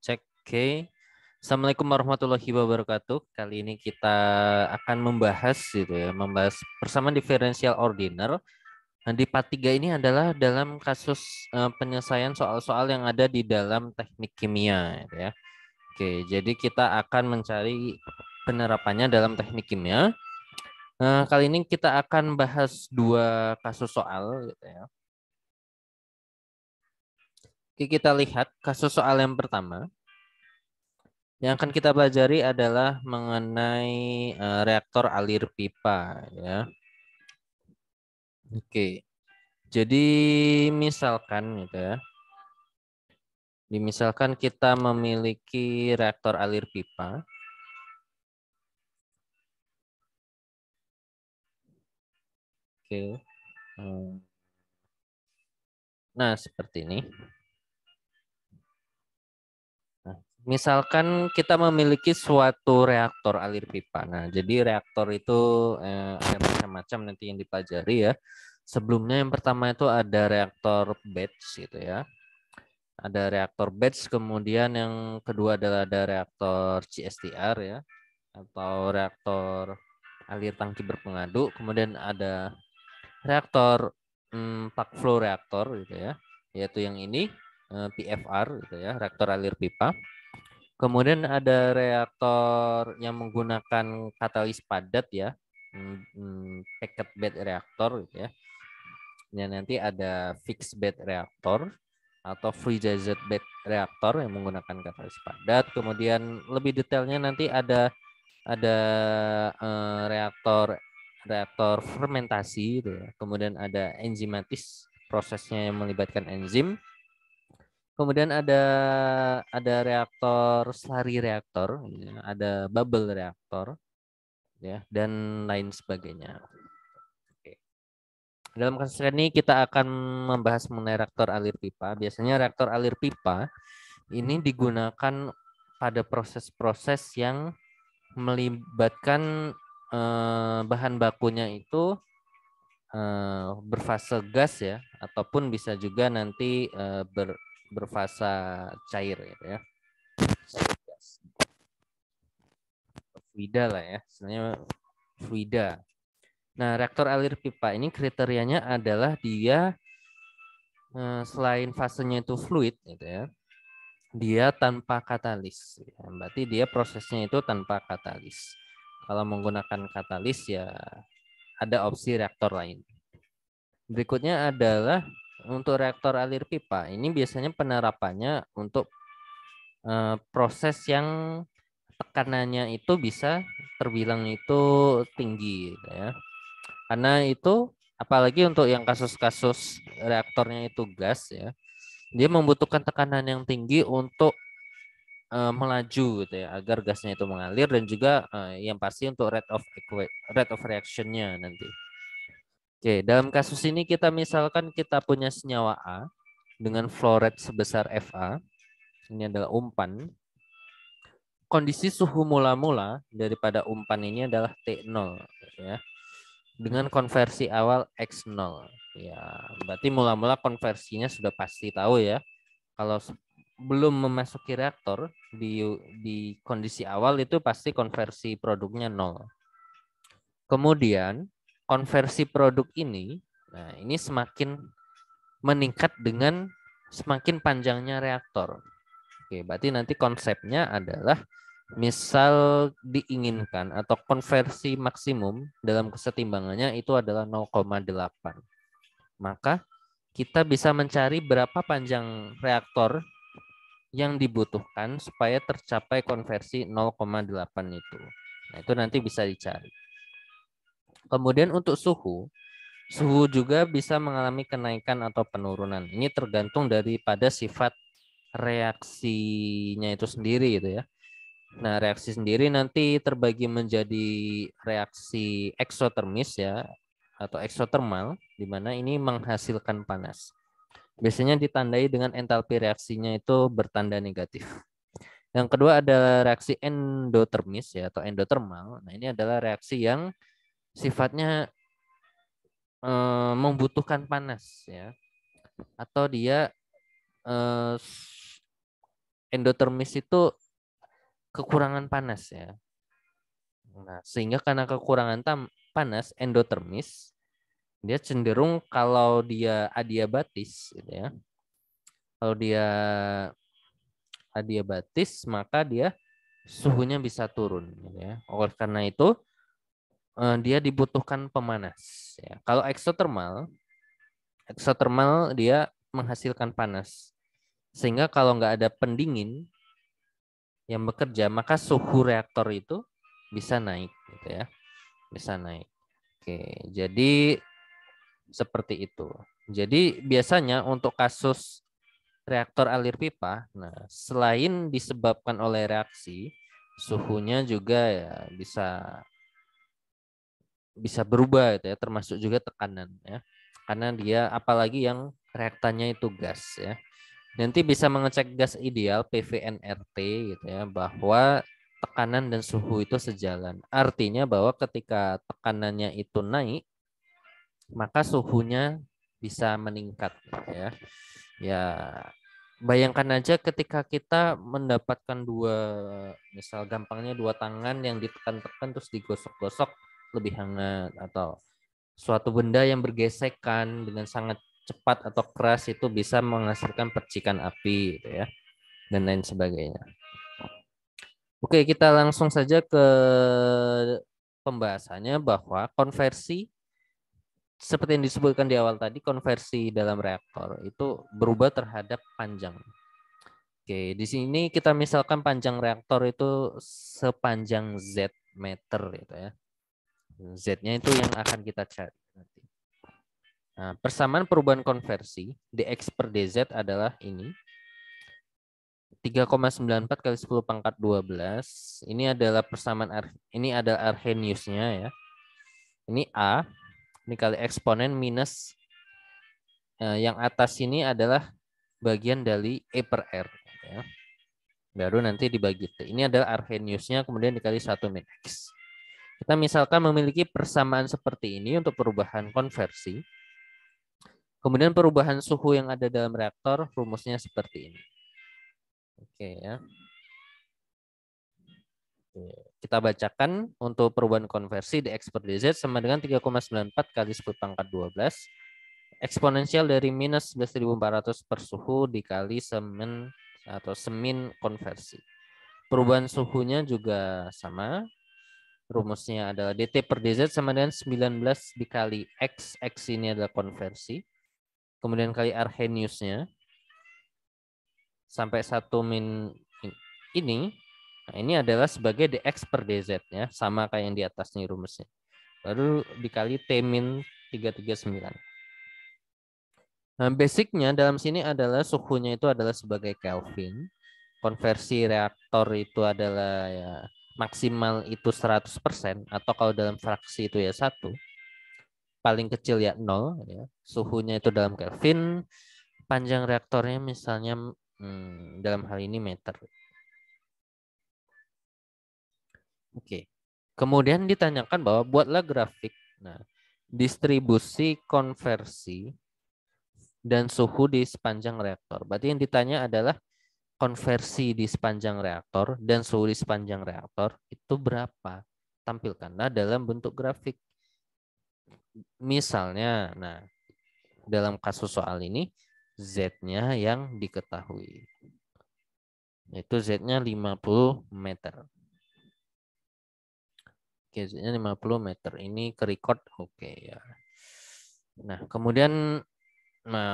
Cek. Oke. Assalamualaikum warahmatullahi wabarakatuh. Kali ini kita akan membahas membahas bersama diferensial ordiner. Nah, di part 3 ini adalah dalam kasus penyelesaian soal-soal yang ada di dalam teknik kimia ya. Oke, jadi kita akan mencari penerapannya dalam teknik kimia. Kali ini kita akan bahas dua kasus soal gitu ya. Oke, kita lihat kasus soal yang pertama. Yang akan kita pelajari adalah mengenai reaktor alir pipa ya. Oke. Jadi misalkan gitu ya. Misalkan kita memiliki reaktor alir pipa. Oke. Nah, seperti ini. Nah, misalkan kita memiliki suatu reaktor alir pipa. Nah, jadi reaktor itu ada macam-macam nanti yang dipelajari ya. Sebelumnya yang pertama itu ada reaktor batch gitu ya. Ada reaktor batch, kemudian yang kedua adalah ada reaktor CSTR ya, atau reaktor alir tangki berpengadu. Kemudian ada reaktor plug flow reaktor gitu ya, yaitu yang ini PFR gitu ya, reaktor alir pipa. Kemudian ada reaktor yang menggunakan katalis padat ya, packet bed reaktor gitu ya. Dan nanti ada fixed bed reaktor atau free digested bed reaktor yang menggunakan katalis padat. Kemudian lebih detailnya nanti ada reaktor fermentasi gitu ya. Kemudian ada enzimatis, prosesnya yang melibatkan enzim. Kemudian ada reaktor slurry reaktor, ya, ada bubble reaktor ya, dan lain sebagainya. Oke. Dalam kasus ini kita akan membahas mengenai reaktor alir pipa. Biasanya reaktor alir pipa ini digunakan pada proses-proses yang melibatkan bahan bakunya itu berfase gas ya, ataupun bisa juga nanti berfasa cair gitu ya. Fluida lah ya, sebenarnya fluida. Nah, reaktor alir pipa ini kriterianya adalah dia selain fasenya itu fluid gitu ya, dia tanpa katalis. Berarti dia prosesnya itu tanpa katalis. Kalau menggunakan katalis ya ada opsi reaktor lain. Berikutnya adalah untuk reaktor alir pipa. Ini biasanya penerapannya untuk proses yang tekanannya itu bisa terbilang itu tinggi gitu ya. Karena itu apalagi untuk yang kasus-kasus reaktornya itu gas ya. Dia membutuhkan tekanan yang tinggi untuk melaju gitu ya, agar gasnya itu mengalir, dan juga yang pasti untuk rate of reaction-nya nanti. Oke, dalam kasus ini kita misalkan kita punya senyawa A dengan flow rate sebesar Fa. Ini adalah umpan. Kondisi suhu mula-mula daripada umpan ini adalah T0 ya. Dengan konversi awal X0. Ya, berarti mula-mula konversinya sudah pasti tahu ya. Kalau belum memasuki reaktor di kondisi awal itu pasti konversi produknya 0. Kemudian konversi produk ini, nah ini semakin meningkat dengan semakin panjangnya reaktor. Oke, berarti nanti konsepnya adalah misal diinginkan atau konversi maksimum dalam kesetimbangannya itu adalah 0,8. Maka kita bisa mencari berapa panjang reaktor yang dibutuhkan supaya tercapai konversi 0,8 itu. Nah, itu nanti bisa dicari. Kemudian untuk suhu, suhu juga bisa mengalami kenaikan atau penurunan. Ini tergantung daripada sifat reaksinya itu sendiri gitu ya. Nah, reaksi sendiri nanti terbagi menjadi reaksi eksotermis ya, atau eksotermal, di mana ini menghasilkan panas. Biasanya ditandai dengan entalpi reaksinya itu bertanda negatif. Yang kedua ada reaksi endotermis ya, atau endotermal. Nah, ini adalah reaksi yang sifatnya membutuhkan panas ya, atau dia endotermis itu kekurangan panas ya. Nah, sehingga karena kekurangan panas endotermis, dia cenderung kalau dia adiabatis gitu ya. Kalau dia adiabatis maka dia suhunya bisa turun gitu ya. Oleh karena itu dia dibutuhkan pemanas ya. Kalau eksotermal dia menghasilkan panas. Sehingga kalau nggak ada pendingin yang bekerja, maka suhu reaktor itu bisa naik gitu ya. Bisa naik. Oke, jadi seperti itu. Jadi biasanya untuk kasus reaktor alir pipa, nah selain disebabkan oleh reaksi, suhunya juga ya bisa berubah gitu ya, termasuk juga tekanan ya. Karena dia apalagi yang reaktannya itu gas ya. Nanti bisa mengecek gas ideal PVNRT gitu ya, bahwa tekanan dan suhu itu sejalan. Artinya bahwa ketika tekanannya itu naik, maka suhunya bisa meningkat ya. Ya, bayangkan aja ketika kita mendapatkan misal gampangnya dua tangan yang ditekan-tekan terus digosok-gosok lebih hangat, atau suatu benda yang bergesekan dengan sangat cepat atau keras itu bisa menghasilkan percikan api gitu ya, dan lain sebagainya. Oke, kita langsung saja ke pembahasannya bahwa konversi seperti yang disebutkan di awal tadi, konversi dalam reaktor itu berubah terhadap panjang. Oke, di sini kita misalkan panjang reaktor itu sepanjang Z meter gitu ya. Z-nya itu yang akan kita cari nanti. Nah, persamaan perubahan konversi dx per dz adalah ini. 3,94 kali 10 pangkat 12. Ini adalah persamaan ini adalah Arrhenius-nya ya. Ini A, ini kali eksponen minus yang atas ini adalah bagian dari E per R ya. Baru nanti dibagi T. Ini adalah Arrhenius-nya kemudian dikali 1 min X. Kita misalkan memiliki persamaan seperti ini untuk perubahan konversi. Kemudian perubahan suhu yang ada dalam reaktor rumusnya seperti ini. Oke ya. Kita bacakan untuk perubahan konversi dx per dz sama dengan 3,94 kali 10 pangkat 12 eksponensial dari minus 11.400 per suhu dikali semen atau semin konversi. Perubahan suhunya juga sama. Rumusnya adalah dt per dz sama dengan 19 dikali x. X ini adalah konversi. Kemudian kali Arrhenius-nya sampai 1 min ini. Nah, ini adalah sebagai dx per dz ya, sama kayak yang di atas nih rumusnya. Lalu dikali T min 339. Nah, basicnya dalam sini adalah suhunya itu adalah sebagai Kelvin. Konversi reaktor itu adalah ya maksimal itu 100% atau kalau dalam fraksi itu ya 1. Paling kecil ya 0 ya. Suhunya itu dalam Kelvin. Panjang reaktornya misalnya dalam hal ini meter. Oke. Kemudian ditanyakan bahwa buatlah grafik. Nah, distribusi konversi dan suhu di sepanjang reaktor. Berarti yang ditanya adalah konversi di sepanjang reaktor dan suhu di sepanjang reaktor itu berapa? Tampilkanlah dalam bentuk grafik. Misalnya, nah, dalam kasus soal ini Z-nya yang diketahui. Itu Z-nya 50 meter. Oke, Z-nya 50 meter. Ini ke record. Oke ya. Nah, kemudian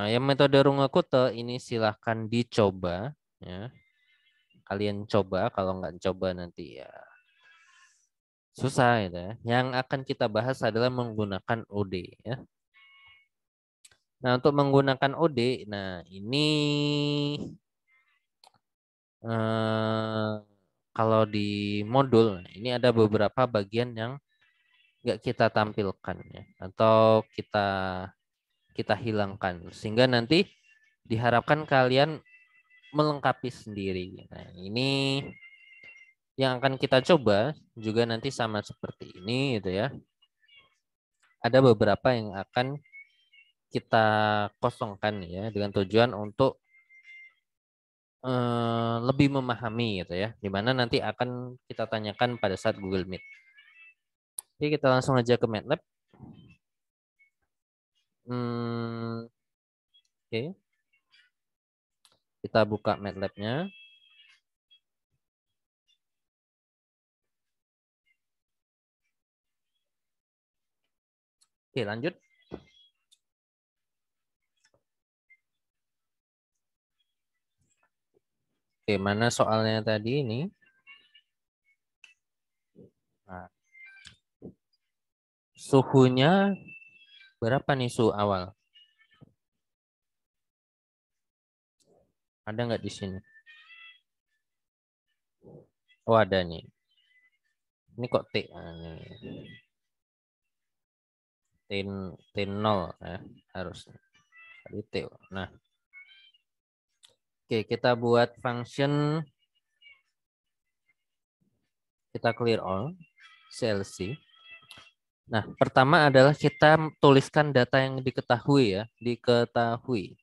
yang metode Runge-Kutta ini silahkan dicoba ya. Kalian coba, kalau nggak coba nanti ya susah gitu ya. Yang akan kita bahas adalah menggunakan OD ya. Nah, untuk menggunakan OD, nah ini kalau di modul ini ada beberapa bagian yang nggak kita tampilkan ya, atau kita hilangkan sehingga nanti diharapkan kalian melengkapi sendiri. Nah, ini yang akan kita coba juga nanti sama seperti ini gitu ya. Ada beberapa yang akan kita kosongkan ya dengan tujuan untuk lebih memahami gitu ya, dimana nanti akan kita tanyakan pada saat Google Meet. Oke, kita langsung aja ke MATLAB. Oke, kita buka MATLAB-nya. Oke, lanjut. Oke, mana soalnya tadi ini? Nah, suhunya berapa nih suhu awal? Ada nggak di sini? Oh, ada nih. Ini kok T? T0 ya, harusnya. Tadi T. Nah, oke, kita buat function, kita clear all, CLC. Nah, pertama adalah kita tuliskan data yang diketahui ya, diketahui.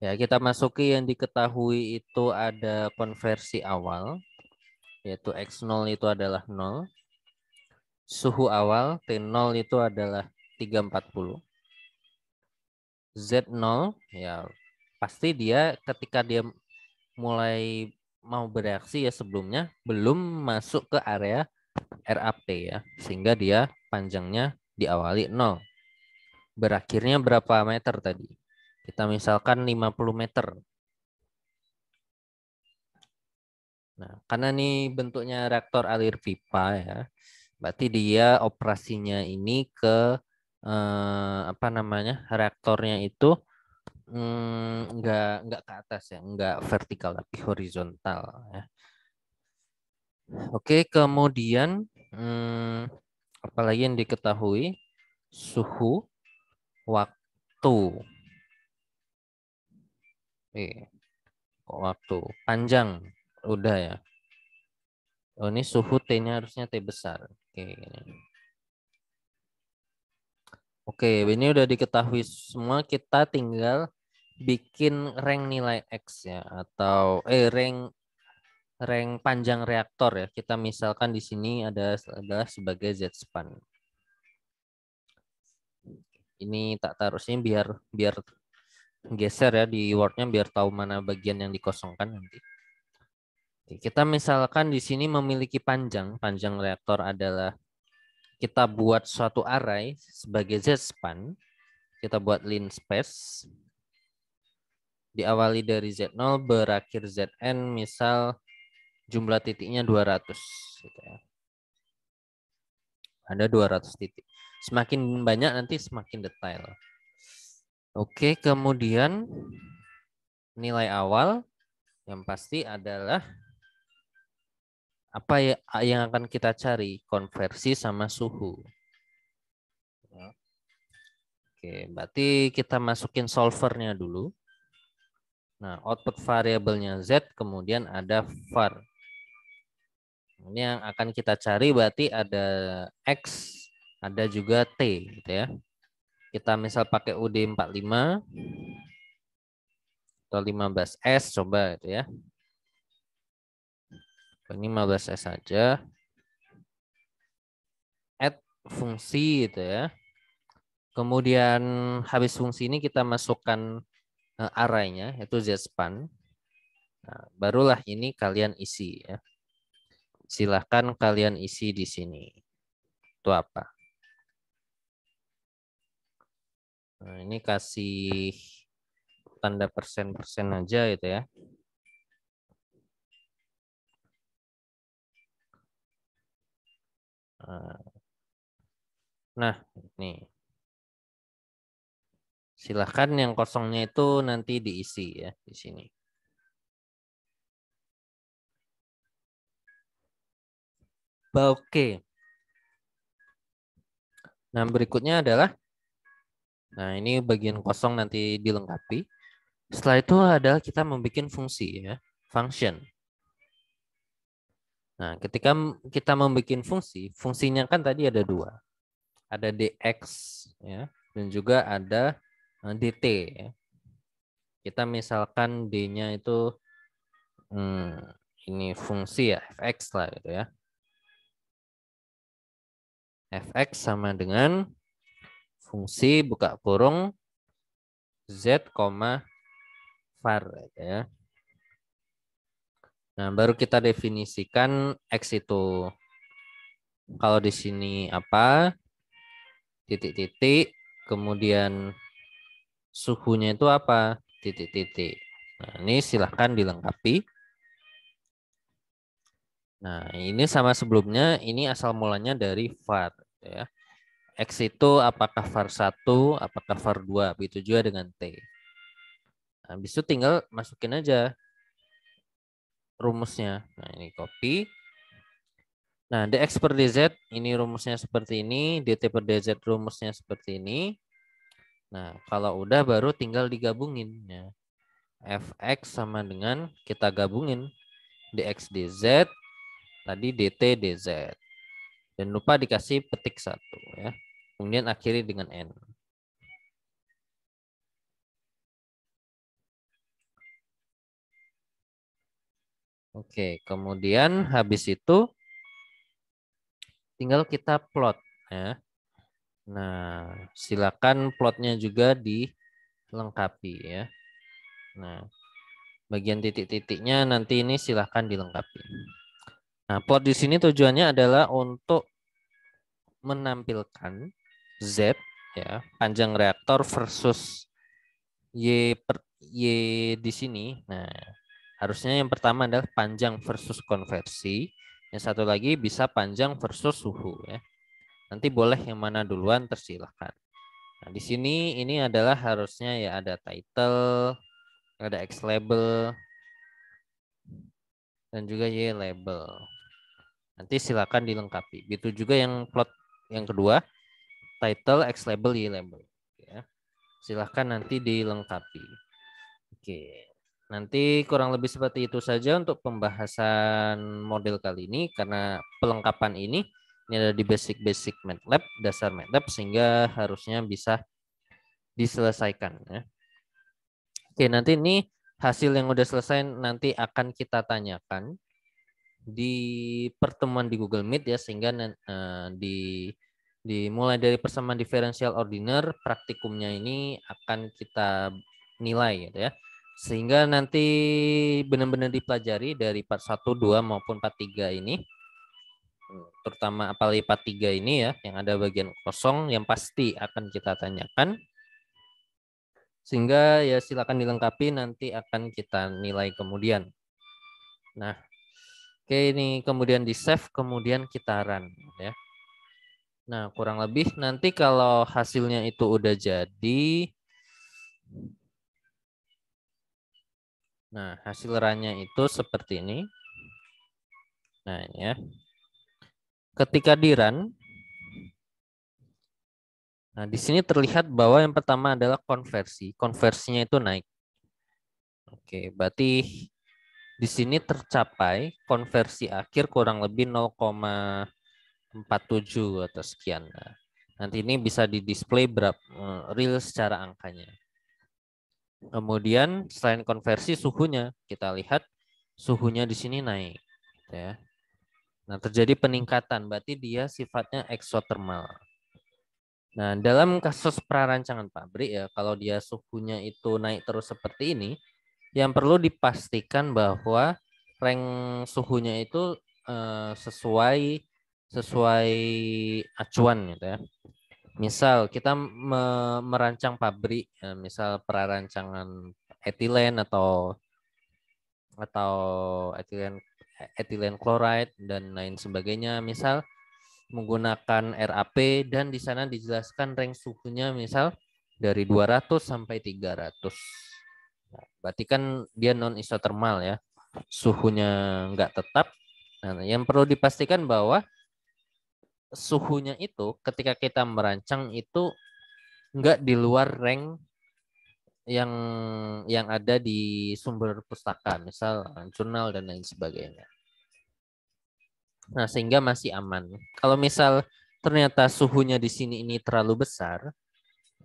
Ya, kita masuki yang diketahui itu ada konversi awal, yaitu X0 itu adalah 0. Suhu awal T0 itu adalah 340. Z0 ya pasti dia ketika dia mulai mau bereaksi ya sebelumnya belum masuk ke area RAP ya, sehingga dia panjangnya diawali 0. Berakhirnya berapa meter tadi? Kita misalkan 50 meter. Nah, karena ini bentuknya reaktor alir pipa ya, berarti dia operasinya ini ke apa namanya, reaktornya itu nggak ke atas ya, nggak vertikal tapi horizontal ya. Oke, kemudian apalagi yang diketahui, suhu, waktu, kok waktu, panjang, udah ya. Oh, ini suhu T-nya harusnya T besar. Oke, oke, ini udah diketahui semua. Kita tinggal bikin rank nilai X ya, atau rank panjang reaktor ya. Kita misalkan di sini adalah sebagai Z-span. Ini tak taruh sini biar geser ya di Word-nya biar tahu mana bagian yang dikosongkan nanti. Kita misalkan di sini memiliki panjang reaktor adalah, kita buat suatu array sebagai Z-span, kita buat lin space, diawali dari Z0 berakhir Zn, misal jumlah titiknya 200 gitu ya. Ada 200 titik. Semakin banyak nanti semakin detail. Oke, kemudian nilai awal yang pasti adalah apa yang akan kita cari? Konversi sama suhu. Oke, berarti kita masukin solvernya dulu. Nah, output variabelnya Z, kemudian ada var. Ini yang akan kita cari berarti ada X, ada juga T gitu ya. Kita misal pakai UD 45 atau 15S coba gitu ya. Ini 15S saja. Add fungsi gitu ya. Kemudian habis fungsi ini kita masukkan array-nya yaitu ZSpan. Nah, barulah ini kalian isi ya. Silahkan kalian isi di sini. Itu apa? Nah, ini kasih tanda persen-persen aja gitu ya. Nah, ini. Silahkan yang kosongnya itu nanti diisi ya di sini. Oke. Nah, berikutnya adalah, nah ini bagian kosong nanti dilengkapi. Setelah itu adalah kita membuat fungsi ya, function. Nah, ketika kita membuat fungsi, fungsinya kan tadi ada dua. Ada dx ya, dan juga ada dt ya. Kita misalkan d-nya itu ini fungsi ya, fx lah gitu ya. Fx sama dengan fungsi buka kurung z, var gitu ya. Nah, baru kita definisikan x itu. Kalau di sini apa? Titik-titik, kemudian suhunya itu apa? Titik-titik. Nah, ini silahkan dilengkapi. Nah, ini sama sebelumnya, ini asal mulanya dari var ya. X itu apakah var 1, apakah var 2, begitu juga dengan T. Nah, habis itu tinggal masukin aja rumusnya. Nah, ini copy. Nah, dx per dz ini rumusnya seperti ini, dt per dz rumusnya seperti ini. Nah, kalau udah baru tinggal digabungin ya. Fx sama dengan kita gabungin dx dz, tadi dt dz. Dan lupa dikasih petik 1 ya. Kemudian akhiri dengan n. Oke, kemudian habis itu tinggal kita plot ya. Nah, silakan plotnya juga dilengkapi ya. Nah, bagian titik-titiknya nanti ini silahkan dilengkapi. Nah, plot di sini tujuannya adalah untuk menampilkan Z ya, panjang reaktor versus Y di sini. Nah, harusnya yang pertama adalah panjang versus konversi. Yang satu lagi bisa panjang versus suhu ya. Nanti boleh yang mana duluan tersilahkan. Nah, di sini ini adalah harusnya ya ada title, ada X label, dan juga Y label. Nanti silakan dilengkapi. Begitu juga yang plot yang kedua, title, X label, Y label. Ya. Silahkan nanti dilengkapi. Oke. Nanti kurang lebih seperti itu saja untuk pembahasan model kali ini. Karena pelengkapan ini ada di basic MATLAB, dasar MATLAB, sehingga harusnya bisa diselesaikan. Ya. Oke, nanti ini hasil yang udah selesai nanti akan kita tanyakan di pertemuan di Google Meet ya, sehingga dimulai dari persamaan diferensial ordiner, praktikumnya ini akan kita nilai gitu ya. Sehingga nanti benar-benar dipelajari dari part 1, 2 maupun part 3 ini. Terutama apalagi part 3 ini ya, yang ada bagian kosong yang pasti akan kita tanyakan. Sehingga ya silakan dilengkapi, nanti akan kita nilai kemudian. Nah, oke, ini kemudian di save, kemudian kita run ya. Nah, kurang lebih nanti kalau hasilnya itu udah jadi, nah hasil runnya itu seperti ini. Nah ya, ketika di run, nah di sini terlihat bahwa yang pertama adalah konversi, konversinya itu naik. Oke, berarti di sini tercapai konversi akhir kurang lebih 0,47 atau sekian. Nah, nanti ini bisa di display berapa real secara angkanya. Kemudian selain konversi suhunya, kita lihat suhunya di sini naik. Ya. Nah, terjadi peningkatan, berarti dia sifatnya eksotermal. Nah, dalam kasus prarancangan pabrik ya, kalau dia suhunya itu naik terus seperti ini, yang perlu dipastikan bahwa rank suhunya itu sesuai acuan gitu ya. Misal kita merancang pabrik, misal prarancangan etilen atau etilen chloride dan lain sebagainya, misal menggunakan RAP dan di sana dijelaskan range suhunya misal dari 200 sampai 300. Nah, berarti kan dia non isotermal ya. Suhunya nggak tetap. Nah, yang perlu dipastikan bahwa suhunya itu ketika kita merancang itu nggak di luar rank yang ada di sumber pustaka, misal jurnal dan lain sebagainya. Nah, sehingga masih aman. Kalau misal ternyata suhunya di sini ini terlalu besar,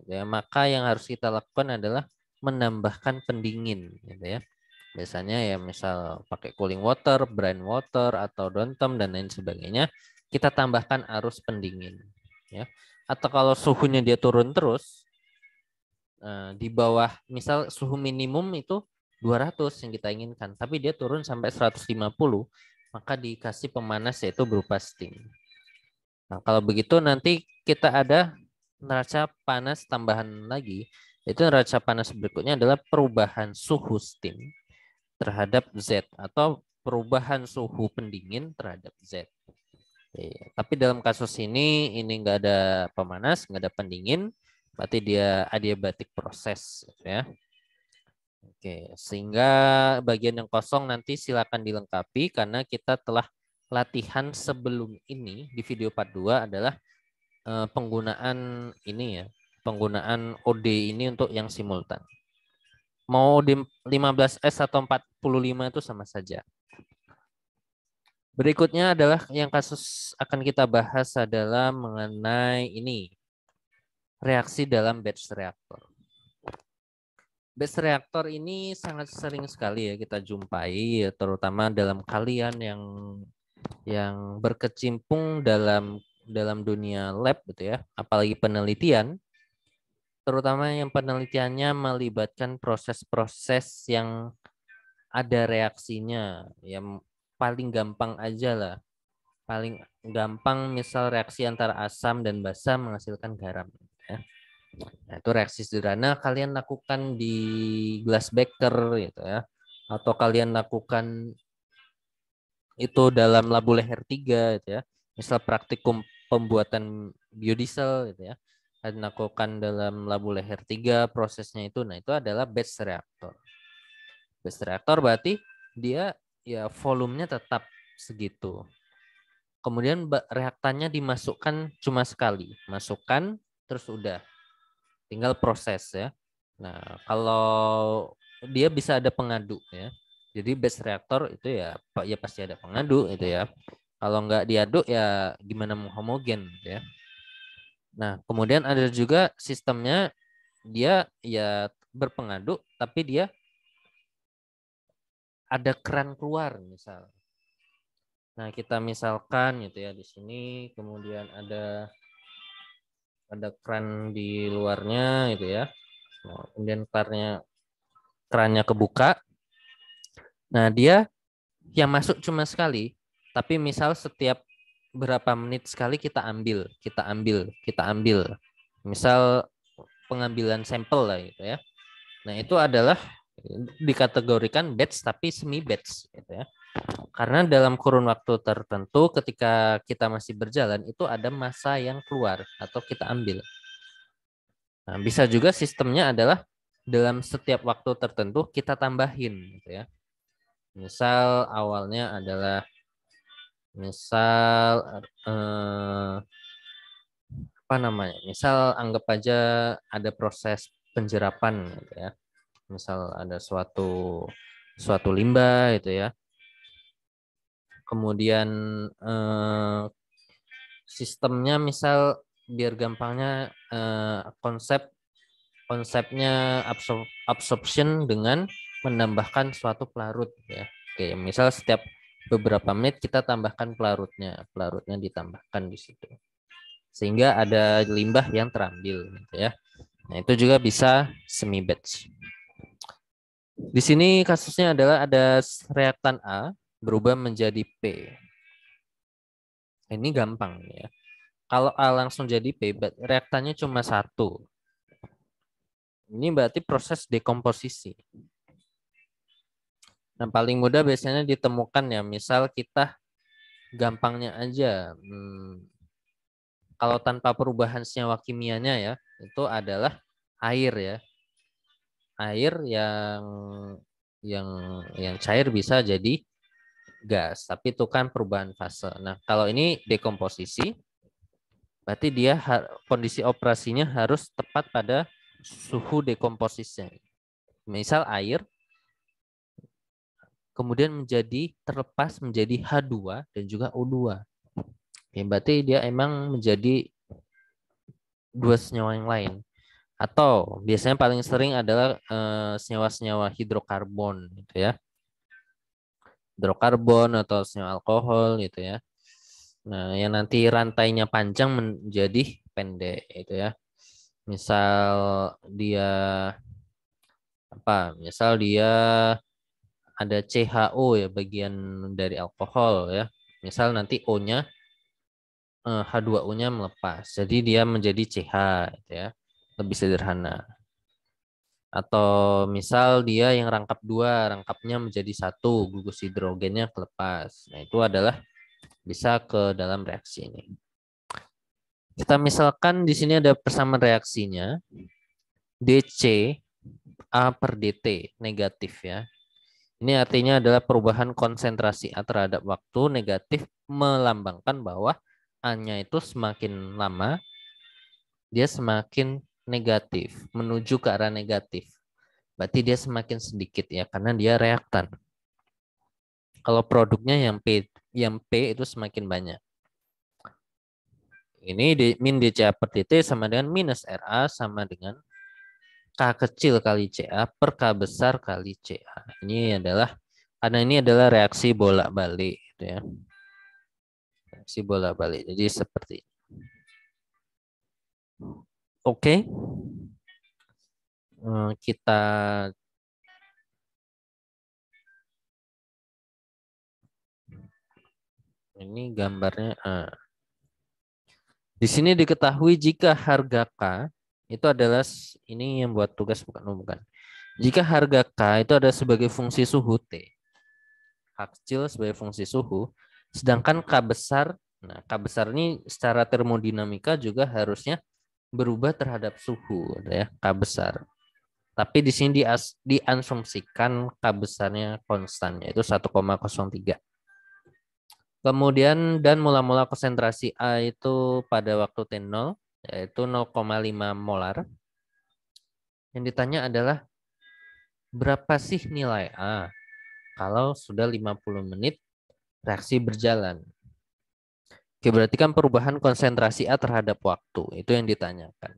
ya, maka yang harus kita lakukan adalah menambahkan pendingin, gitu ya. Biasanya ya misal pakai cooling water, brine water, atau dontem dan lain sebagainya. Kita tambahkan arus pendingin. Ya. Atau kalau suhunya dia turun terus, di bawah misal suhu minimum itu 200 yang kita inginkan, tapi dia turun sampai 150, maka dikasih pemanas yaitu berupa steam. Nah, kalau begitu nanti kita ada neraca panas tambahan lagi, yaitu neraca panas berikutnya adalah perubahan suhu steam terhadap Z atau perubahan suhu pendingin terhadap Z. Oke, tapi dalam kasus ini nggak ada pemanas, nggak ada pendingin, berarti dia adiabatik proses, ya. Oke, sehingga bagian yang kosong nanti silakan dilengkapi karena kita telah latihan sebelum ini di video part 2 adalah penggunaan ini ya, penggunaan OD ini untuk yang simultan. Mau di 15S atau 45 itu sama saja. Berikutnya adalah yang kasus akan kita bahas adalah mengenai ini, reaksi dalam batch reaktor. Batch reaktor ini sangat sering sekali ya kita jumpai, terutama dalam kalian yang berkecimpung dalam dunia lab gitu ya, apalagi penelitian, terutama yang penelitiannya melibatkan proses-proses yang ada reaksinya. Yang paling gampang aja lah. Paling gampang misal reaksi antara asam dan basa menghasilkan garam. Ya. Nah, itu reaksi sederhana kalian lakukan di glass beaker gitu ya. Atau kalian lakukan itu dalam labu leher 3 gitu ya. Misal praktikum pembuatan biodiesel gitu ya. Kalian lakukan dalam labu leher 3 prosesnya itu. Nah, itu adalah batch reaktor. Batch reaktor berarti dia ya volumenya tetap segitu. Kemudian reaktannya dimasukkan cuma sekali. Masukkan terus udah. Tinggal proses ya. Nah, kalau dia bisa ada pengadu ya. Jadi batch reaktor itu ya pasti ada pengadu itu ya. Kalau nggak diaduk ya gimana mau homogen gitu ya. Nah, kemudian ada juga sistemnya dia ya berpengadu tapi dia ada keran keluar misal. Nah, kita misalkan gitu ya di sini kemudian ada keran di luarnya gitu ya. Nah, kemudian kerannya kebuka. Nah, dia yang masuk cuma sekali, tapi misal setiap berapa menit sekali kita ambil. Misal pengambilan sampel lah gitu ya. Nah, itu adalah dikategorikan batch tapi semi batch gitu ya. Karena dalam kurun waktu tertentu ketika kita masih berjalan itu ada massa yang keluar atau kita ambil. Nah, bisa juga sistemnya adalah dalam setiap waktu tertentu kita tambahin gitu ya. Misal awalnya adalah apa namanya? Misal anggap aja ada proses penjerapan gitu ya. Misal ada suatu limbah gitu ya. Kemudian sistemnya misal biar gampangnya konsepnya absorption dengan menambahkan suatu pelarut ya. Oke, misal setiap beberapa menit kita tambahkan pelarutnya ditambahkan di situ. Sehingga ada limbah yang terambil gitu ya. Nah, itu juga bisa semi batch. Di sini kasusnya adalah ada reaktan A berubah menjadi P. Ini gampang ya. Kalau A langsung jadi P, reaktannya cuma satu. Ini berarti proses dekomposisi. Nah, paling mudah biasanya ditemukan ya, misal kita gampangnya aja, kalau tanpa perubahan senyawa kimianya ya, itu adalah air ya. Air yang cair bisa jadi gas, tapi itu kan perubahan fase. Nah, kalau ini dekomposisi, berarti dia kondisi operasinya harus tepat pada suhu dekomposisinya. Misal air kemudian terlepas menjadi H2 dan juga O2. Ya, berarti dia emang menjadi dua senyawa yang lain. Atau biasanya paling sering adalah senyawa-senyawa hidrokarbon gitu ya. hidrokarbon atau senyawa alkohol gitu ya. Nah, yang nanti rantainya panjang menjadi pendek itu ya. Misal dia apa? Misal dia ada CHO ya bagian dari alkohol ya. Misal nanti O-nya H2O-nya melepas. Jadi dia menjadi CH gitu ya. Lebih sederhana. Atau misal dia yang rangkap dua, rangkapnya menjadi satu, gugus hidrogennya kelepas. Nah, itu adalah bisa ke dalam reaksi ini. Kita misalkan di sini ada persamaan reaksinya. DC A per DT negatif ya. Ini artinya adalah perubahan konsentrasi A terhadap waktu negatif melambangkan bahwa A-nya itu semakin lama dia semakin negatif, menuju ke arah negatif. Berarti dia semakin sedikit ya karena dia reaktan. Kalau produknya yang P itu semakin banyak. Ini min DCA per DT sama dengan minus RA sama dengan K kecil kali CA per K besar kali CA. Ini adalah karena ini adalah reaksi bolak-balik gitu ya. Reaksi bolak-balik. Jadi seperti ini. Oke. Kita ini gambarnya di sini diketahui jika harga K itu adalah ini yang buat tugas bukan. Jika harga K itu ada sebagai fungsi suhu T. K kecil sebagai fungsi suhu, sedangkan K besar, nah K besar ini secara termodinamika juga harusnya berubah terhadap suhu ya, K besar. Tapi di sini diasumsikan K besarnya konstan yaitu 1,03. Kemudian dan mula-mula konsentrasi A itu pada waktu T0 yaitu 0,5 molar. Yang ditanya adalah berapa sih nilai A kalau sudah 50 menit reaksi berjalan. Oke, berarti kan perubahan konsentrasi A terhadap waktu. Itu yang ditanyakan.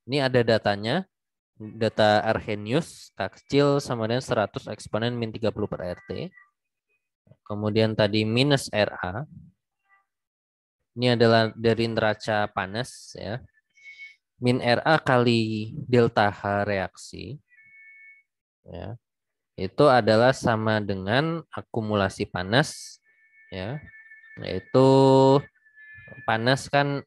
Ini ada datanya. Data Arrhenius, K kecil sama dengan 100 eksponen min 30 per RT. Kemudian tadi minus RA. Ini adalah dari neraca panas ya. Min RA kali delta H reaksi. Ya. Itu adalah sama dengan akumulasi panas ya. Yaitu panas kan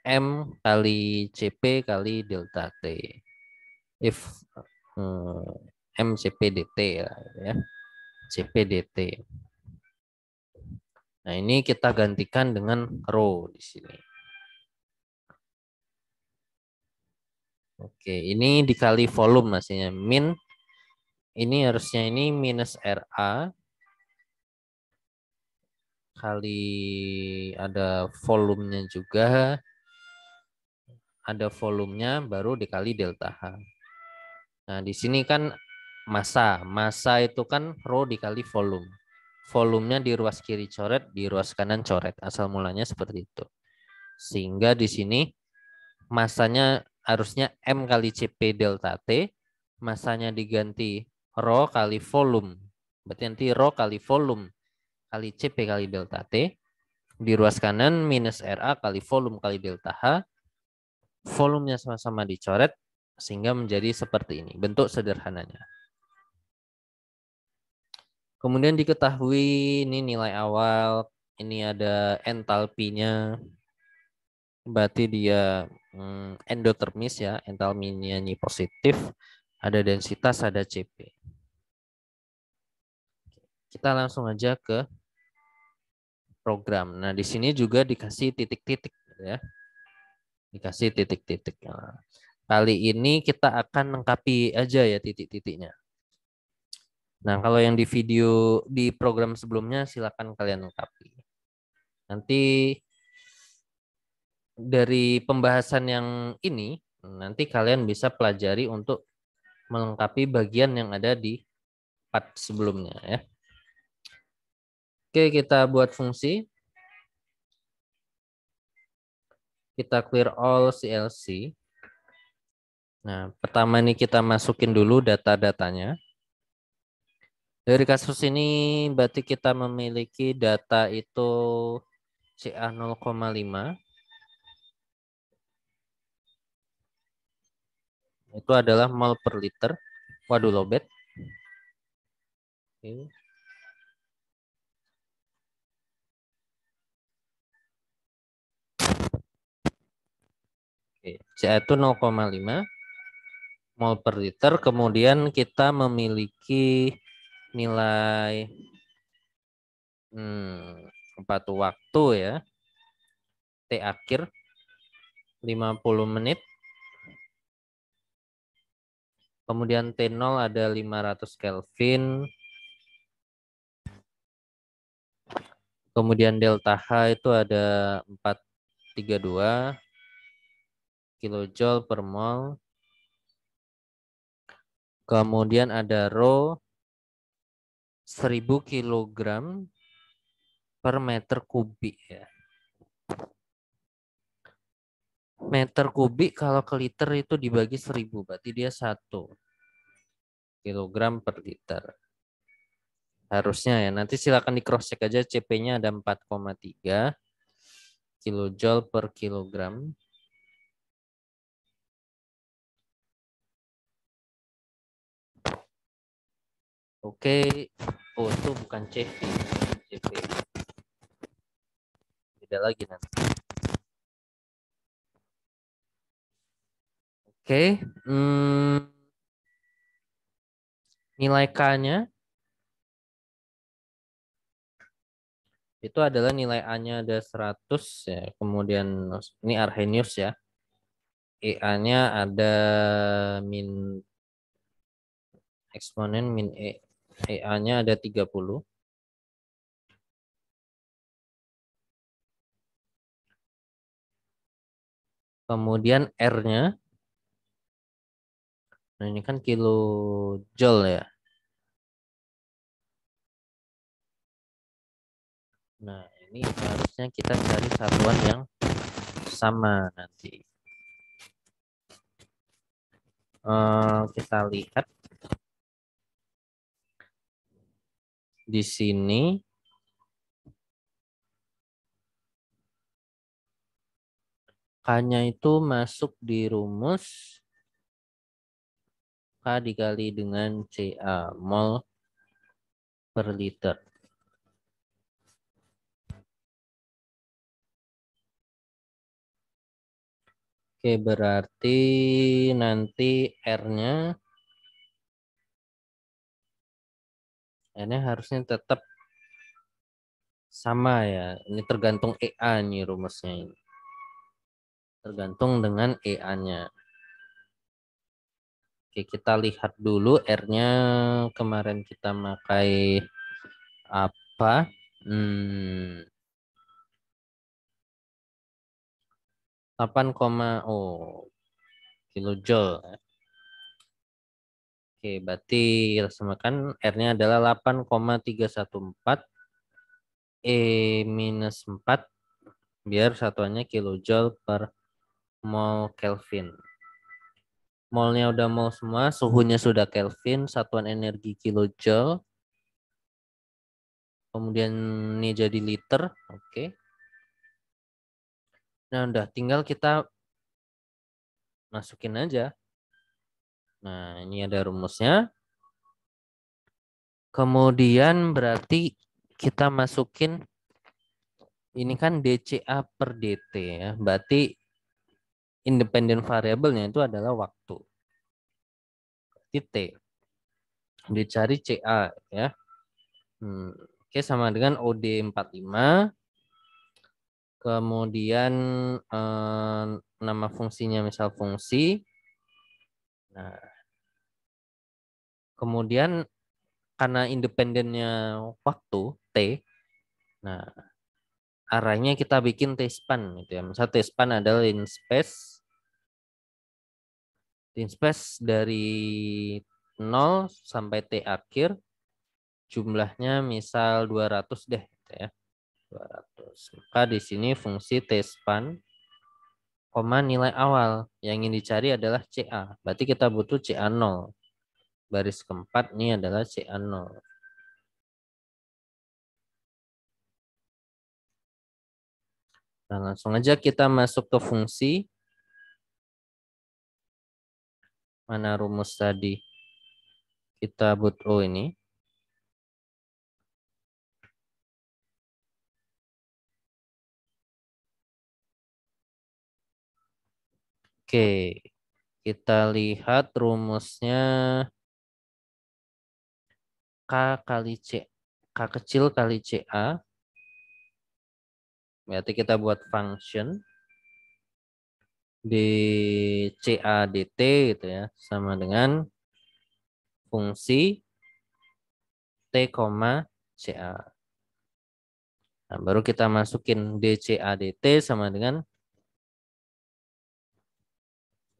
M kali CP kali delta T. If MCPDT ya. CPDT. Nah, ini kita gantikan dengan rho di sini. Oke, ini dikali volume maksudnya. Min ini harusnya ini minus RA kali ada volumenya juga. Ada volumenya baru dikali delta H. Nah, di sini kan massa. Massa itu kan rho dikali volume. Volumenya di ruas kiri coret, di ruas kanan coret. Asal mulanya seperti itu. Sehingga di sini massanya harusnya M kali CP delta T. Massanya diganti rho kali volume. Berarti nanti rho kali volume kali CP kali delta T. Di ruas kanan minus RA kali volume kali delta H. Volumenya sama-sama dicoret sehingga menjadi seperti ini bentuk sederhananya. Kemudian diketahui ini nilai awal, ini ada entalpinya, berarti dia endotermis ya, entalpinya ini positif, ada densitas, ada CP. Kita langsung aja ke program. Nah, di sini juga dikasih titik-titik ya. Dikasih titik-titik. Nah, kali ini kita akan lengkapi aja ya titik-titiknya. Nah, kalau yang di video di program sebelumnya silakan kalian lengkapi. Nanti dari pembahasan yang ini nanti kalian bisa pelajari untuk melengkapi bagian yang ada di part sebelumnya ya. Oke, kita buat fungsi. Kita clear all CLC. Nah, pertama ini kita masukin dulu data-datanya. Dari kasus ini berarti kita memiliki data itu CA 0,5. Itu adalah mol per liter. Waduh, lobet. Oke. CA itu 0,5 mol per liter. Kemudian kita memiliki nilai waktu ya. T akhir 50 menit. Kemudian T0 ada 500 Kelvin. Kemudian delta H itu ada 432 kilojoule per mol. Kemudian ada rho 1000 kilogram per meter kubik ya. Meter kubik kalau ke liter itu dibagi 1000, berarti dia 1 kilogram per liter. Harusnya ya, nanti silakan di cross check aja, CP-nya ada 4,3 kilojoule per kilogram. Oke, oh itu bukan CV, CV. Beda lagi nanti. Oke, nilai K-nya itu adalah nilai A-nya ada 100 ya. Kemudian ini Arrhenius ya. EA-nya ada min eksponen min E. EA-nya ada 30. Kemudian R-nya, nah ini kan kilojoule ya. Nah ini harusnya kita cari satuan yang sama nanti. Kita lihat di sini. K-nya itu masuk di rumus K dikali dengan CA, mol per liter. Oke, berarti nanti R-nya harusnya tetap sama ya. Ini tergantung EA nih rumusnya ini. Tergantung dengan EA-nya. Oke, kita lihat dulu R-nya kemarin kita pakai apa? 8, kilojoule. Oke, berarti kita samakan R-nya adalah 8,314 E-4 biar satuannya kilojoule per mol Kelvin. Molnya udah mol semua, suhunya sudah Kelvin, satuan energi kilojoule. Kemudian ini jadi liter, oke. Nah, udah tinggal kita masukin aja. Nah, ini ada rumusnya. Kemudian berarti kita masukin ini kan DCA per DT ya. Berarti independent variabelnya itu adalah waktu. Berarti T. Dicari CA ya. Oke, sama dengan OD 45. Kemudian nama fungsinya misal fungsi. Nah, kemudian karena independennya waktu T, nah arahnya kita bikin T-span gitu ya. Misal T-span adalah in space dari 0 sampai T akhir jumlahnya misal 200 deh gitu ya. 200. Maka di sini fungsi T-span nilai awal yang ingin dicari adalah CA. Berarti kita butuh CA 0. Baris keempat ini adalah CA 0. Nah, langsung aja kita masuk ke fungsi. Mana rumus tadi? Kita oh ini. Oke, kita lihat rumusnya K kali C. K kecil kali CA. Berarti kita buat function di CA dt gitu ya. Sama dengan fungsi T, CA. Nah, baru kita masukin DCA dt sama dengan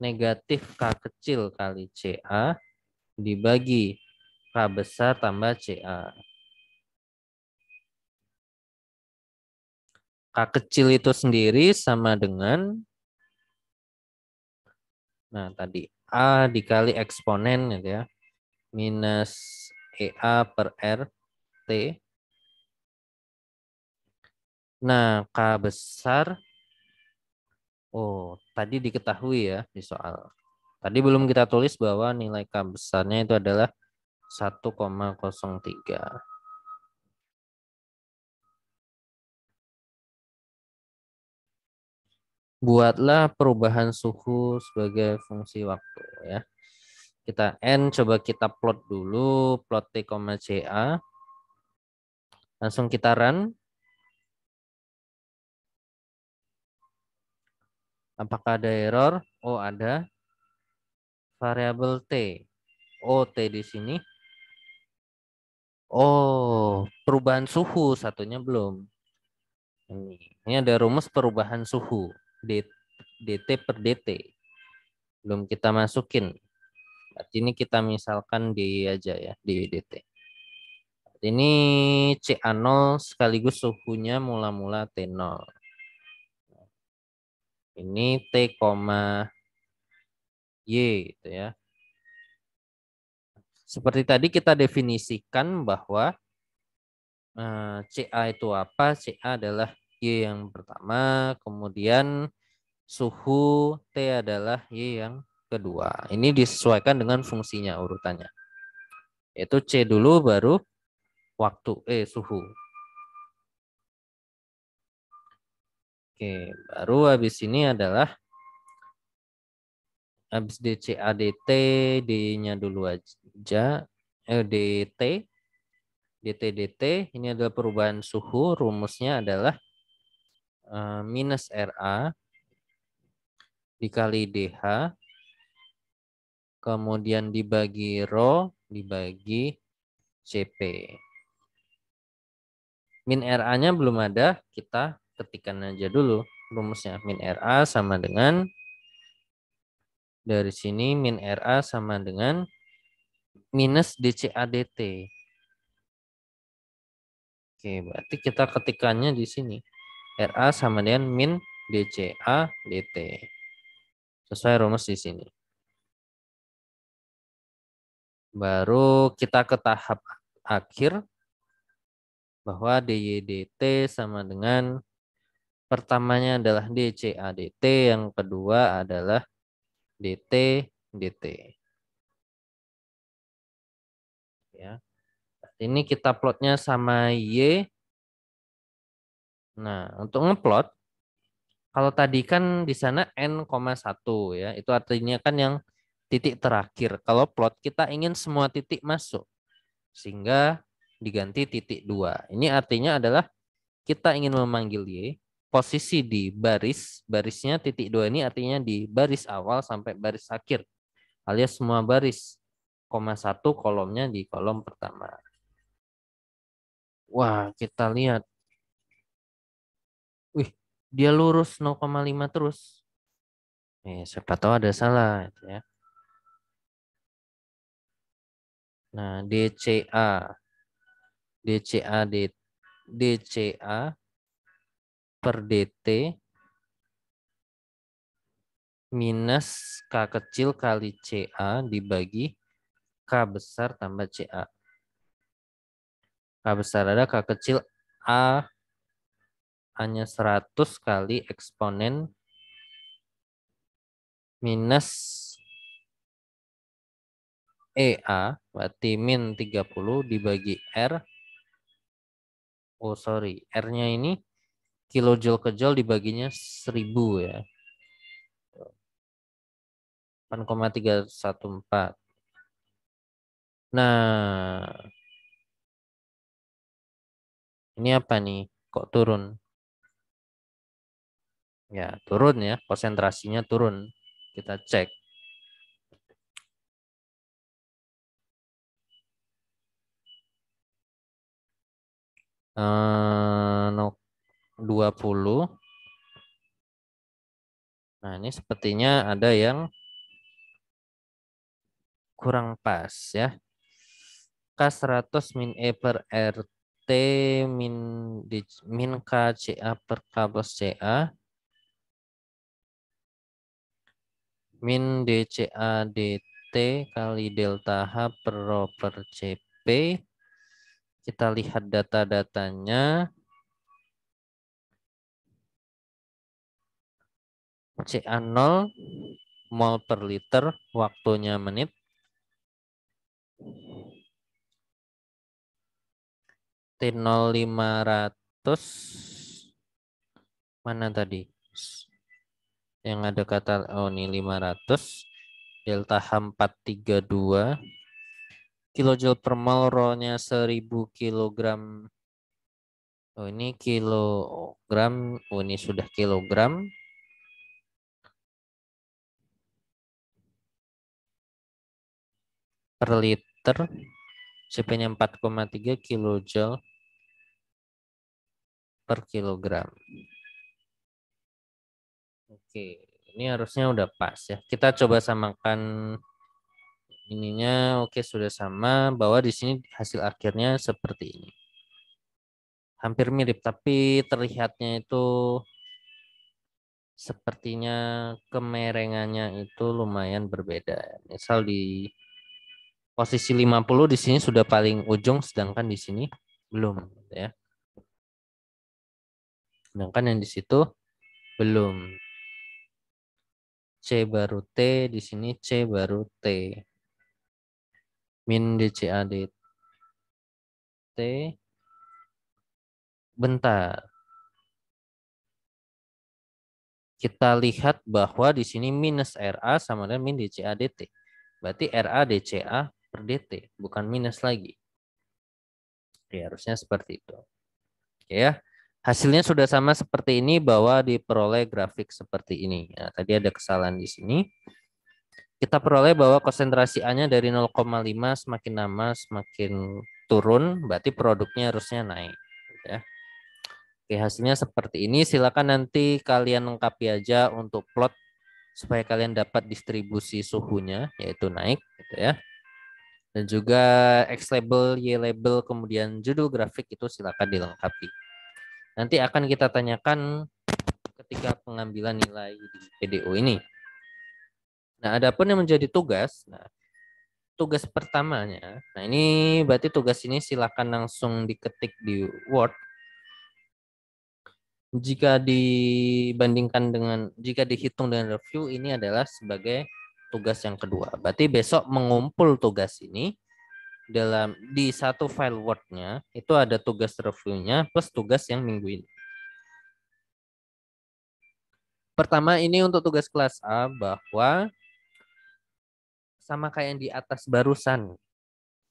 negatif K kecil kali CA dibagi K besar tambah CA. K kecil itu sendiri sama dengan, nah tadi A dikali eksponen gitu ya, minus EA per RT. Nah, K besar, oh tadi diketahui ya di soal. Tadi belum kita tulis bahwa nilai K besarnya itu adalah 1,03. Buatlah perubahan suhu sebagai fungsi waktu ya. Kita N, coba kita plot dulu, plot T, CA. Langsung kita run. Apakah ada error? Oh, ada variabel T. Oh, T di sini. Oh, perubahan suhu satunya belum. Ini ada rumus perubahan suhu. DT per DT. Belum kita masukin. Berarti ini kita misalkan D aja ya, di DT. Ini CA0 sekaligus suhunya mula-mula T0. Ini T, Y gitu ya. Seperti tadi kita definisikan bahwa CA itu apa? CA adalah Y yang pertama, kemudian suhu T adalah Y yang kedua. Ini disesuaikan dengan fungsinya urutannya. Yaitu C dulu baru waktu, suhu. Oke, baru habis ini adalah habis DCA DT, D-nya dulu aja, DT, DT, DT, ini adalah perubahan suhu, rumusnya adalah minus RA dikali DH, kemudian dibagi rho, dibagi CP. Min RA-nya belum ada, kita ketikkan aja dulu rumusnya. Min RA sama dengan, dari sini min RA sama dengan minus DCA DT. Oke, berarti kita ketikannya di sini. RA sama dengan min DCA DT. Sesuai rumus di sini. Baru kita ke tahap akhir bahwa DY DT sama dengan pertamanya adalah DCA DT, yang kedua adalah DT DT. Ya. Ini kita plotnya sama Y. Nah, untuk ngeplot, kalau tadi kan di sana N,1 ya, itu artinya kan yang titik terakhir. Kalau plot kita ingin semua titik masuk, sehingga diganti titik 2. Ini artinya adalah kita ingin memanggil Y, posisi di barisnya titik 2 ini artinya di baris awal sampai baris akhir, alias semua baris, 1 kolomnya di kolom pertama. Wah, kita lihat. Wih, dia lurus 0,5 terus. Siapa tahu ada salah ya. Nah, DCA per DT minus K kecil kali CA dibagi K besar tambah CA. K besar ada K kecil A A-nya 100 kali eksponen minus EA, berarti min 30 dibagi R. Oh sorry, R-nya ini kilojoule ke joule dibaginya 1000 ya. 8,314. Nah, ini apa nih? Kok turun? Ya, turun ya. Konsentrasinya turun. Kita cek. No, 20. Nah, ini sepertinya ada yang kurang pas ya. K100 min E per RT min, min KCA per K plus CA min DCA DT kali delta H per rho per CP. Kita lihat data-datanya. CA0 mol per liter, waktunya menit. T0 500. Mana tadi? Yang ada kata, oh ini 500. Delta H 432. Kilojoule per mol, rho-nya 1000 kilogram. Oh ini kilogram, oh ini sudah kilogram. Per liter. CP-nya 4,3 kilojoule per kilogram. Oke, ini harusnya udah pas ya. Kita coba samakan ininya. Oke, sudah sama, bahwa di sini hasil akhirnya seperti ini. Hampir mirip, tapi terlihatnya itu sepertinya kemerengannya itu lumayan berbeda. Misal di posisi 50 di sini sudah paling ujung, sedangkan di sini belum ya. Sedangkan yang di situ belum. C baru T, di sini C baru T. Min DCAD T. Bentar. Kita lihat bahwa di sini minus RA sama dengan min DCA DT. Berarti RA DCA per DT, bukan minus lagi. Ya, harusnya seperti itu. Oke ya. Hasilnya sudah sama seperti ini, bahwa diperoleh grafik seperti ini. Nah, tadi ada kesalahan di sini. Kita peroleh bahwa konsentrasi A-nya dari 0,5 semakin lama semakin turun, berarti produknya harusnya naik. Ya. Oke, hasilnya seperti ini. Silakan nanti kalian lengkapi aja untuk plot supaya kalian dapat distribusi suhunya, yaitu naik, gitu ya. Dan juga X label, Y label, kemudian judul grafik itu silakan dilengkapi. Nanti akan kita tanyakan ketika pengambilan nilai di PDO ini. Nah, adapun yang menjadi tugas, nah tugas pertamanya, nah ini berarti tugas ini silakan langsung diketik di Word. Jika dibandingkan dengan, jika dihitung dengan review, ini adalah sebagai tugas yang kedua. Berarti besok mengumpul tugas ini di satu file Word-nya, itu ada tugas reviewnya plus tugas yang minggu ini. Pertama ini untuk tugas kelas A, bahwa sama kayak yang di atas barusan,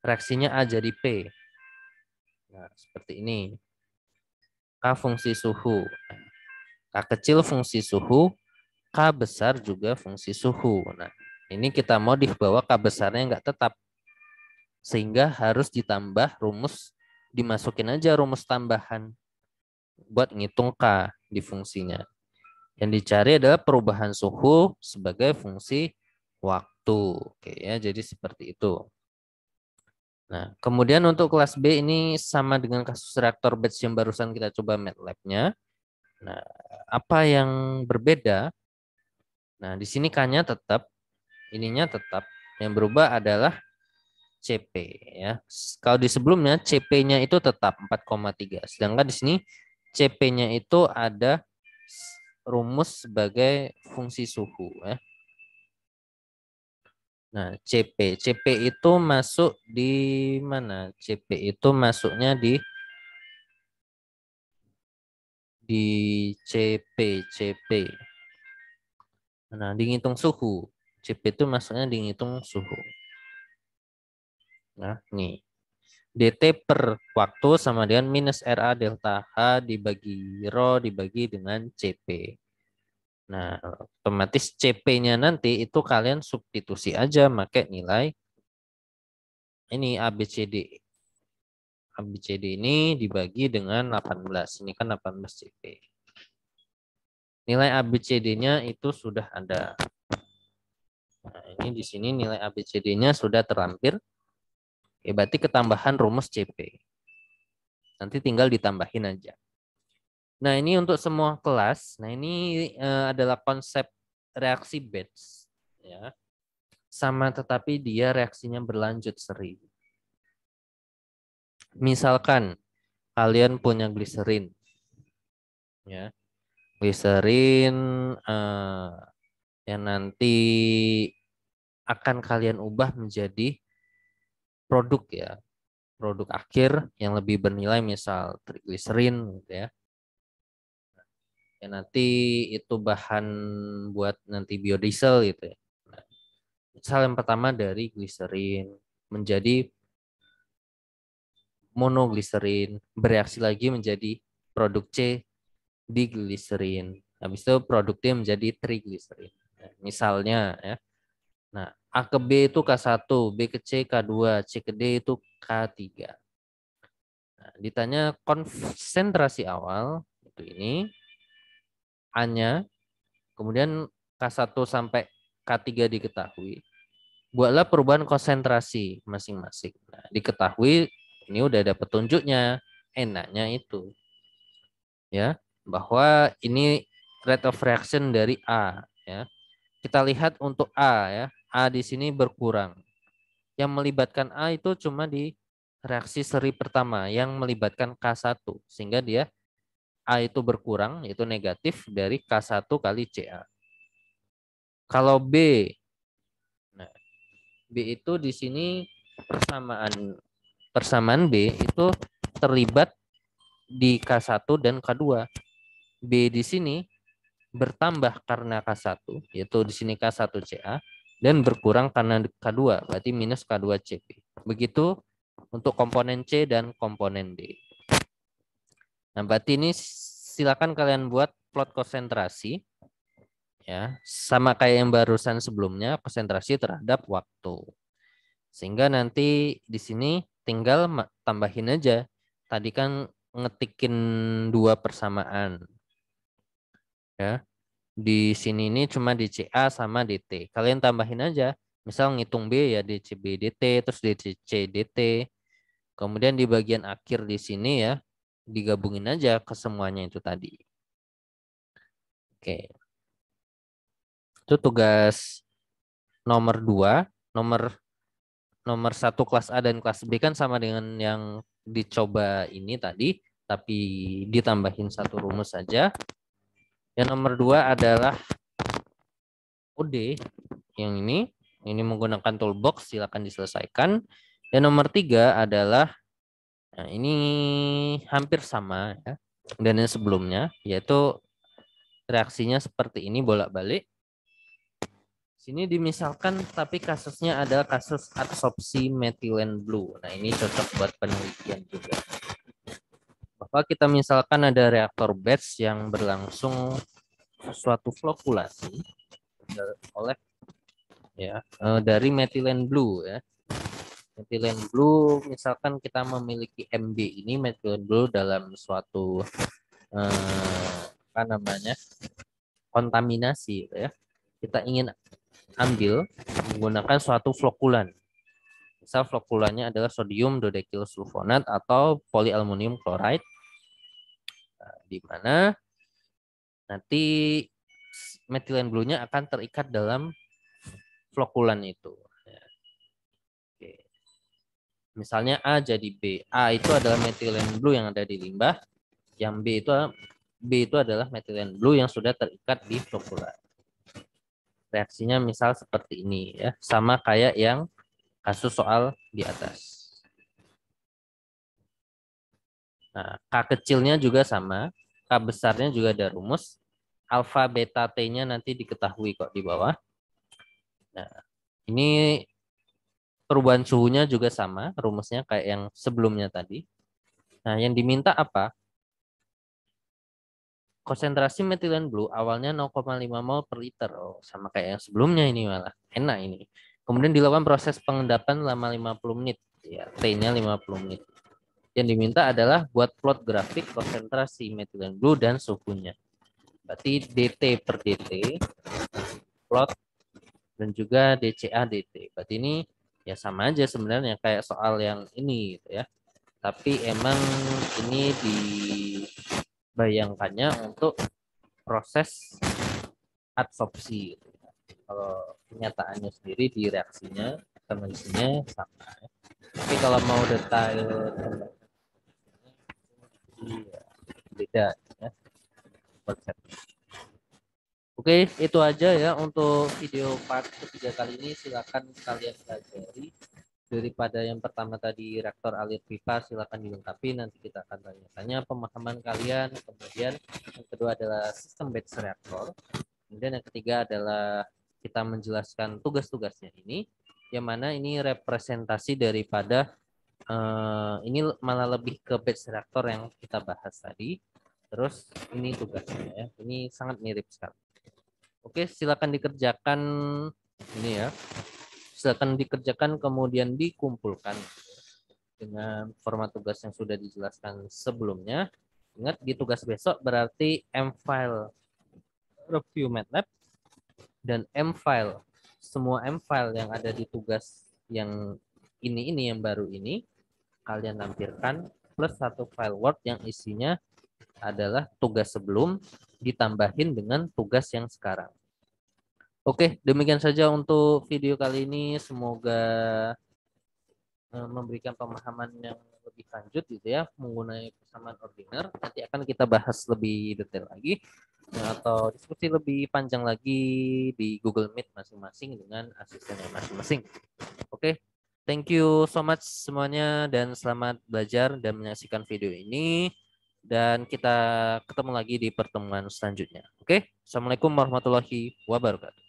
reaksinya A jadi P. Nah, seperti ini. K fungsi suhu. K kecil fungsi suhu, K besar juga fungsi suhu. Nah, ini kita modif bahwa K besarnya nggak tetap. Sehingga harus ditambah rumus, dimasukin aja rumus tambahan buat ngitung K di fungsinya. Yang dicari adalah perubahan suhu sebagai fungsi waktu. Oke ya, jadi seperti itu. Nah, kemudian untuk kelas B ini sama dengan kasus reaktor batch yang barusan kita coba MATLAB-nya. Nah, apa yang berbeda? Nah, di sini K-nya tetap, ininya tetap. Yang berubah adalah CP ya. Kalau di sebelumnya CP-nya itu tetap 4,3. Sedangkan di sini CP-nya itu ada rumus sebagai fungsi suhu ya. Nah, CP itu masuk di mana? CP itu masuknya di CP. Nah, dihitung suhu. CP itu masuknya dihitung suhu. Nah, nih. DT per waktu sama dengan minus RA delta H dibagi Rho dibagi dengan CP. Nah, otomatis CP-nya nanti itu kalian substitusi aja pakai nilai ini ABCD. ABCD ini dibagi dengan 18. Ini kan 18 CP. Nilai ABCD-nya itu sudah ada. Nah, ini di sini nilai ABCD-nya sudah terlampir. Oke, berarti ketambahan rumus CP. Nanti tinggal ditambahin aja. Nah, ini untuk semua kelas. Nah, ini adalah konsep reaksi batch ya. Sama tetapi dia reaksinya berlanjut seri. Misalkan kalian punya gliserin ya. Gliserin yang nanti akan kalian ubah menjadi produk ya. Produk akhir yang lebih bernilai misal trigliserin gitu ya. Ya nanti itu bahan buat nanti biodiesel gitu ya. Nah, misal yang pertama dari gliserin menjadi monogliserin, bereaksi lagi menjadi produk C digliserin. Habis itu produk D menjadi trigliserin. Nah, misalnya ya. Nah, A ke B itu K1, B ke C K2, C ke D itu K3. Nah, ditanya konsentrasi awal itu ini A-nya, kemudian K1 sampai K3 diketahui. Buatlah perubahan konsentrasi masing-masing. Nah, diketahui ini udah ada petunjuknya, enaknya itu ya, bahwa ini rate of reaction dari A ya. Kita lihat untuk A ya. A di sini berkurang. Yang melibatkan A itu cuma di reaksi seri pertama yang melibatkan K1 sehingga dia A itu berkurang yaitu negatif dari K1 kali Ca. Kalau B, nah B itu di sini persamaan B itu terlibat di K1 dan K2. B di sini bertambah karena K1 yaitu di sini K1Ca dan berkurang karena K2 berarti minus K2Cp. Begitu untuk komponen C dan komponen D. Nah, berarti ini silakan kalian buat plot konsentrasi ya, sama kayak yang barusan sebelumnya, konsentrasi terhadap waktu. Sehingga nanti di sini tinggal tambahin aja. Tadi kan ngetikin dua persamaan. Ya. Di sini ini cuma DCA sama DT. Kalian tambahin aja. Misal ngitung B ya DCB DT terus DCC DT. Kemudian di bagian akhir di sini ya digabungin aja ke semuanya itu tadi. Oke. Itu tugas nomor 2, nomor 1 kelas A dan kelas B kan sama dengan yang dicoba ini tadi, tapi ditambahin satu rumus saja. Yang nomor 2 adalah OD yang ini menggunakan toolbox, silakan diselesaikan. Dan nomor 3 adalah nah ini hampir sama ya dan yang sebelumnya, yaitu reaksinya seperti ini bolak-balik. Sini dimisalkan tapi kasusnya adalah kasus adsorpsi metilen blue. Nah, ini cocok buat penelitian juga. Bahwa kita misalkan ada reaktor batch yang berlangsung suatu flokulasi oleh ya dari metilen blue ya. Metilen blue misalkan kita memiliki MB ini metilen blue dalam suatu apa namanya? Kontaminasi ya. Kita ingin ambil menggunakan suatu flokulan. Misal flokulannya adalah sodium dodecyl sulfonat atau polyaluminium chloride. Nah, di mana nanti metilen blue-nya akan terikat dalam flokulan itu. Oke. Misalnya A jadi B. A itu adalah metilen blue yang ada di limbah. Yang B itu adalah methylene blue yang sudah terikat di floccular. Reaksinya misal seperti ini ya, sama kayak yang kasus soal di atas. Nah, K kecilnya juga sama, K besarnya juga ada rumus. Alfa beta T-nya nanti diketahui kok di bawah. Nah, ini perubahan suhunya juga sama, rumusnya kayak yang sebelumnya tadi. Nah, yang diminta apa? Konsentrasi metilen blue awalnya 0,5 mol per liter. Oh, sama kayak yang sebelumnya ini malah. Enak ini. Kemudian dilakukan proses pengendapan selama 50 menit. Ya, T-nya 50 menit. Yang diminta adalah buat plot grafik konsentrasi metilen blue dan suhunya. Berarti DT per DT, plot, dan juga DCA DT. Berarti ini ya sama aja sebenarnya kayak soal yang ini gitu ya. Tapi emang ini dibayangkannya untuk proses adsorpsi. Gitu. Kalau kenyataannya sendiri di reaksinya, kondisinya sama. Ya. Tapi kalau mau detail, iya, beda ya konsepnya. Oke, itu aja ya untuk video part ketiga kali ini. Silakan kalian pelajari. Daripada yang pertama tadi reaktor alir pipa, silakan dilengkapi. Nanti kita akan tanya-tanya pemahaman kalian. Kemudian yang kedua adalah sistem batch reaktor. Kemudian yang ketiga adalah kita menjelaskan tugas-tugasnya ini. Yang mana ini representasi daripada ini malah lebih ke batch reaktor yang kita bahas tadi. Terus ini tugasnya ya. Ini sangat mirip sekali. Oke, silakan dikerjakan ini ya. Silakan dikerjakan kemudian dikumpulkan dengan format tugas yang sudah dijelaskan sebelumnya. Ingat di tugas besok berarti M-file review MATLAB dan M-file. Semua M-file yang ada di tugas yang ini yang baru ini kalian lampirkan plus satu file Word yang isinya adalah tugas sebelum ditambahin dengan tugas yang sekarang. Oke, demikian saja untuk video kali ini. Semoga memberikan pemahaman yang lebih lanjut gitu ya mengenai persamaan ordiner. Nanti akan kita bahas lebih detail lagi atau diskusi lebih panjang lagi di Google Meet masing-masing dengan asistennya masing-masing. Oke, thank you so much semuanya dan selamat belajar dan menyaksikan video ini. Dan kita ketemu lagi di pertemuan selanjutnya. Oke, Assalamualaikum warahmatullahi wabarakatuh.